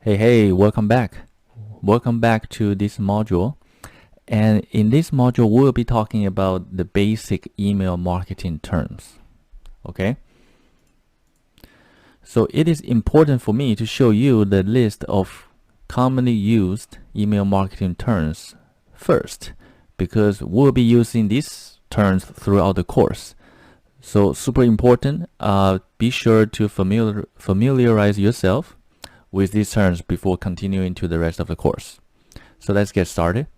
Hey, welcome back. Welcome back to this module. And in this module, we'll be talking about the basic email marketing terms. Okay? So it is important for me to show you the list of commonly used email marketing terms first, because we'll be using these terms throughout the course. So super important. Be sure to familiarize yourself with these terms before continuing to the rest of the course. So let's get started.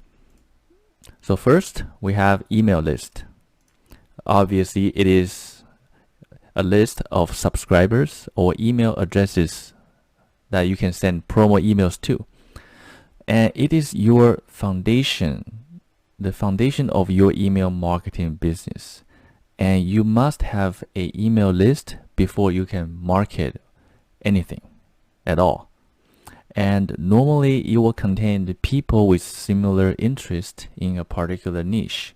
So first, we have email list. Obviously, it is a list of subscribers or email addresses that you can send promo emails to. And it is your foundation, the foundation of your email marketing business. And you must have an email list before you can market anything at all. And normally it will contain the people with similar interest in a particular niche.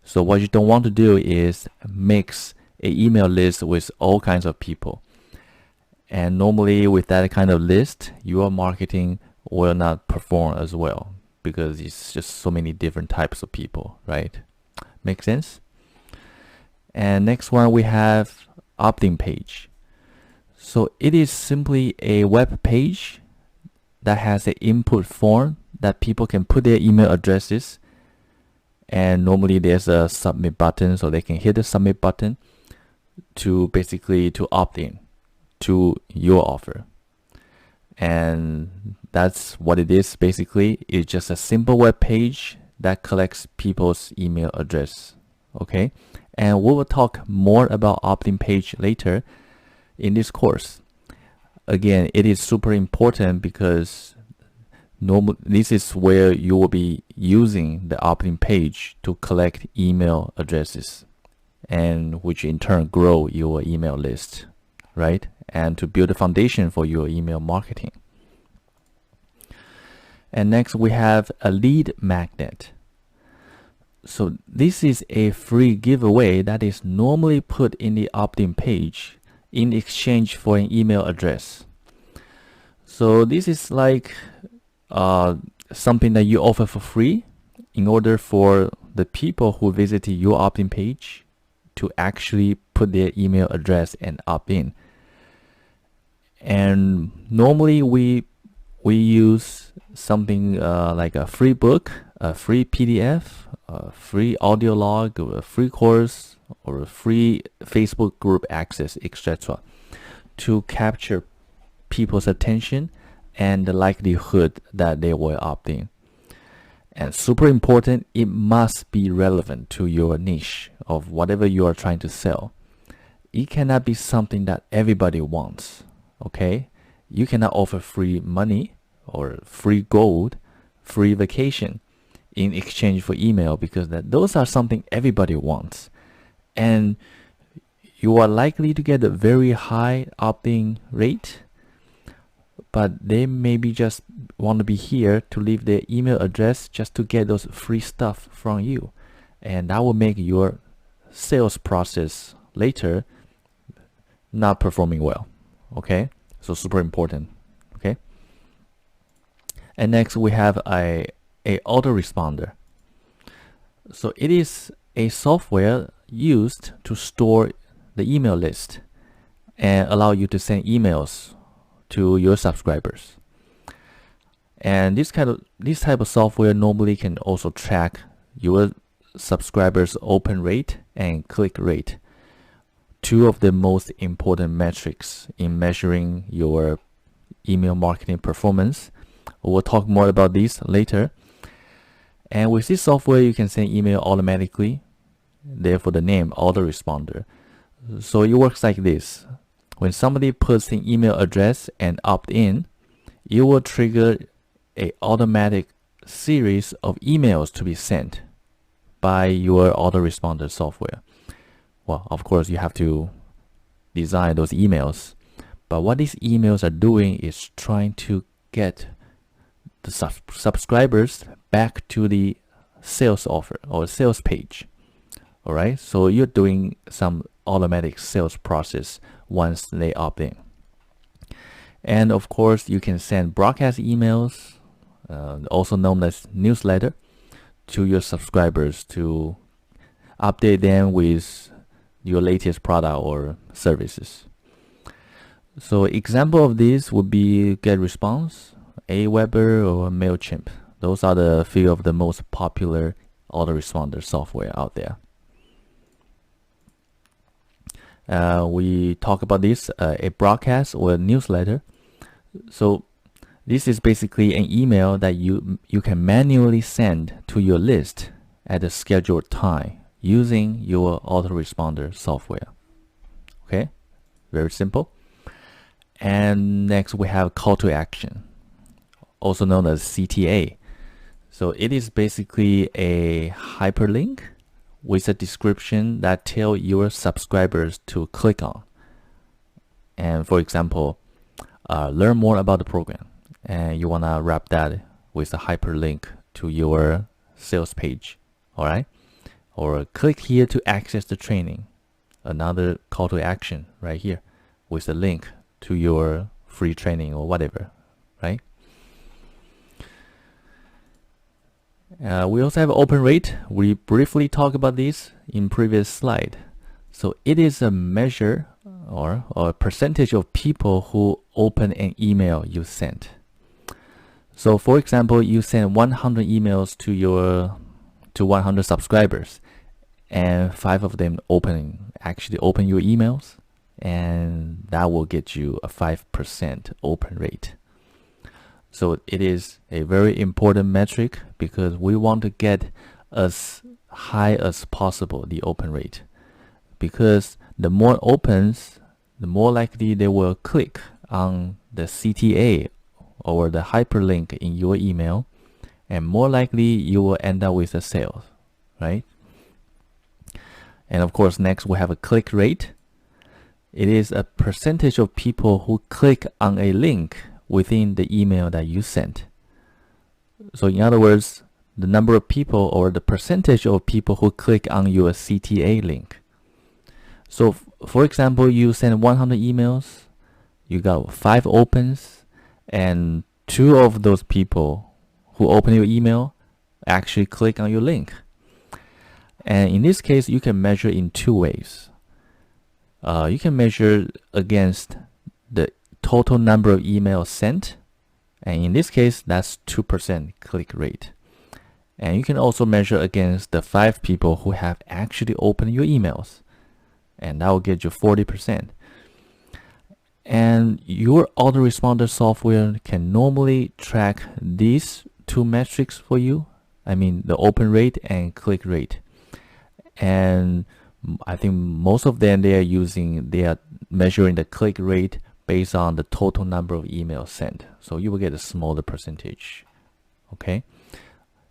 So what you don't want to do is mix an email list with all kinds of people. And normally with that kind of list, your marketing will not perform as well because it's just so many different types of people, right? Make sense? And next one, we have opt-in page. So it is simply a web page that has an input form that people can put their email addresses, and normally there's a submit button, so they can hit the submit button to basically to opt in to your offer. And that's what it is. Basically, it's just a simple web page that collects people's email address. Okay, and we will talk more about opt-in page later in this course. Again, it is super important because this is where you will be using the opt-in page to collect email addresses, and which in turn grow your email list, right? And to build a foundation for your email marketing. And next we have a lead magnet. So this is a free giveaway that is normally put in the opt-in page in exchange for an email address. So this is like something that you offer for free in order for the people who visited your opt-in page to actually put their email address and opt in. And normally we use something like a free book, a free PDF, a free audio log, or a free course, or a free Facebook group access, etc., to capture people's attention and the likelihood that they will opt in. And super important, it must be relevant to your niche of whatever you are trying to sell. It cannot be something that everybody wants. Okay, you cannot offer free money or free gold, free vacation in exchange for email, because those are something everybody wants. And you are likely to get a very high opt-in rate, but they maybe just want to be here to leave their email address just to get those free stuff from you. And that will make your sales process later not performing well. Okay, so super important. Okay, and next we have a autoresponder. So it is a software used to store the email list and allow you to send emails to your subscribers. And this type of software normally can also track your subscribers' open rate and click rate, two of the most important metrics in measuring your email marketing performance. We'll talk more about these later. And with this software, you can send email automatically, therefore the name autoresponder. So it works like this. When somebody puts an email address and opt in, it will trigger an automatic series of emails to be sent by your autoresponder software. Well, of course, you have to design those emails. But what these emails are doing is trying to get the subscribers back to the sales offer or sales page. All right, so you're doing some automatic sales process once they opt in. And of course, you can send broadcast emails, also known as newsletter, to your subscribers to update them with your latest product or services. So example of this would be GetResponse, Aweber, or MailChimp. Those are the few of the most popular autoresponder software out there. We talk about this, a broadcast or a newsletter. So this is basically an email that you can manually send to your list at a scheduled time using your autoresponder software. Okay, very simple. And next we have call to action, also known as CTA. So it is basically a hyperlink with a description that tell your subscribers to click on. And for example, learn more about the program, and you want to wrap that with a hyperlink to your sales page. All right, or click here to access the training. Another call to action right here with a link to your free training or whatever, right? We also have open rate. We briefly talked about this in previous slide. So it is a measure or a percentage of people who open an email you sent. So for example, you send 100 emails to 100 subscribers, and 5 of them actually open your emails, and that will get you a 5% open rate. So it is a very important metric because we want to get as high as possible the open rate, because the more opens, the more likely they will click on the CTA or the hyperlink in your email, and more likely you will end up with a sale, right? And of course, next we have a click rate. It is a percentage of people who click on a link within the email that you sent. So in other words, the number of people or the percentage of people who click on your CTA link. So for example, you send 100 emails, you got 5 opens, and 2 of those people who open your email actually click on your link. And in this case, you can measure in 2 ways. You can measure against the total number of emails sent, and in this case, that's 2% click rate. And you can also measure against the 5 people who have actually opened your emails, and that will get you 40%. And your autoresponder software can normally track these 2 metrics for you. I mean, the open rate and click rate. And I think most of them, they are measuring the click rate based on the total number of emails sent. So you will get a smaller percentage. Okay.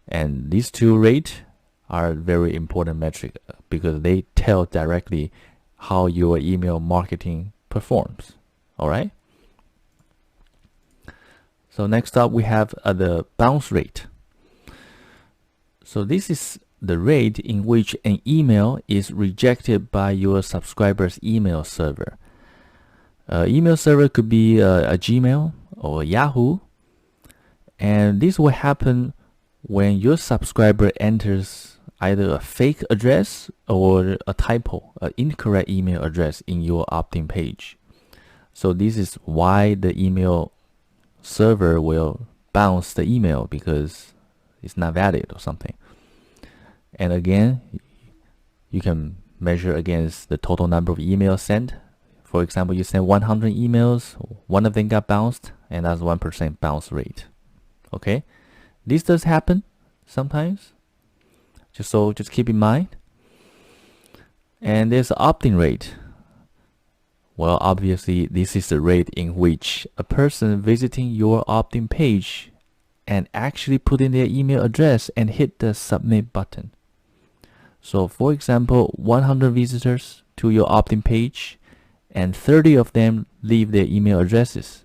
And these 2 rates are very important metric because they tell directly how your email marketing performs. All right. So next up, we have the bounce rate. So this is the rate in which an email is rejected by your subscriber's email server. Email server could be a Gmail or Yahoo, and this will happen when your subscriber enters either a fake address or a typo, an incorrect email address in your opt-in page. So this is why the email server will bounce the email, because it's not valid or something. And again, you can measure against the total number of emails sent. For example, you sent 100 emails, 1 of them got bounced, and that's 1% bounce rate. Okay, this does happen sometimes. Just keep in mind. And there's the opt-in rate. Well, obviously, this is the rate in which a person visiting your opt-in page and actually put in their email address and hit the submit button. So for example, 100 visitors to your opt-in page, and 30 of them leave their email addresses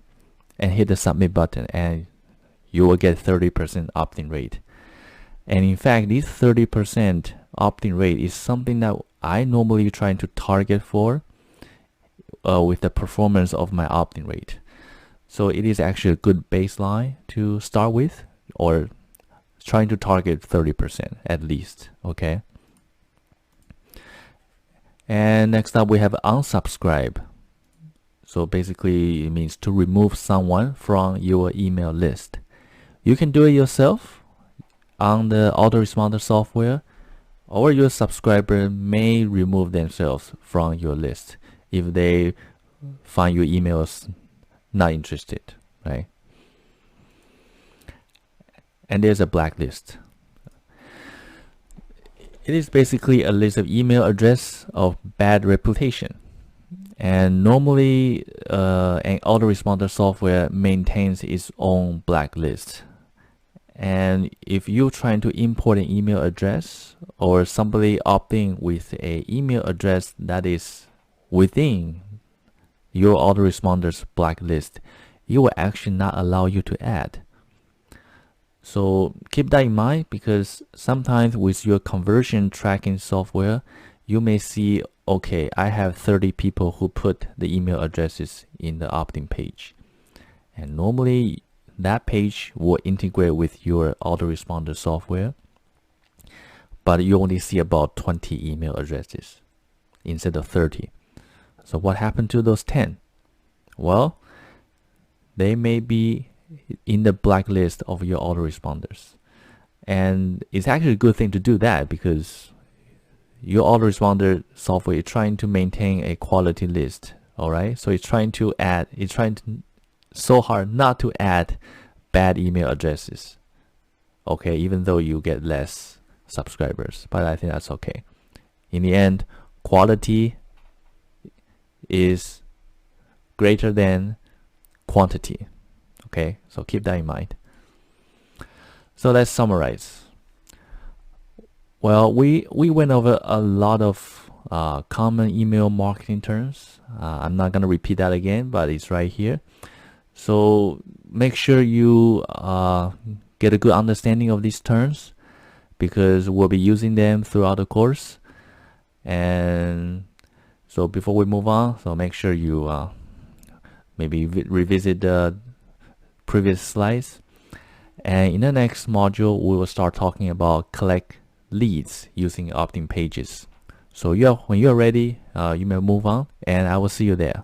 and hit the submit button, and you will get 30% opt-in rate. And in fact, this 30% opt-in rate is something that I normally try to target for with the performance of my opt-in rate. So it is actually a good baseline to start with, or trying to target 30% at least. Okay. And next up we have unsubscribe. So basically it means to remove someone from your email list. You can do it yourself on the autoresponder software, or your subscriber may remove themselves from your list if they find your emails not interested, right? And there's a blacklist. It is basically a list of email address of bad reputation. And normally an autoresponder software maintains its own blacklist. And if you're trying to import an email address, or somebody opting with a email address that is within your autoresponder's blacklist, it will actually not allow you to add. So keep that in mind, because sometimes with your conversion tracking software, you may see, okay, I have 30 people who put the email addresses in the opt-in page. And normally that page will integrate with your autoresponder software, but you only see about 20 email addresses instead of 30. So what happened to those 10? Well, they may be in the blacklist of your autoresponders. And it's actually a good thing to do that, because your autoresponder software is trying to maintain a quality list. All right. So it's trying to so hard not to add bad email addresses. Okay. Even though you get less subscribers, but I think that's okay. In the end, quality is greater than quantity. Okay, so keep that in mind. So let's summarize. Well, we went over a lot of common email marketing terms. I'm not going to repeat that again, but it's right here. So make sure you get a good understanding of these terms, because we'll be using them throughout the course. And so before we move on, so make sure you maybe revisit the previous slides. And in the next module, we will start talking about collect leads using opt-in pages. So when you're ready, you may move on, and I will see you there.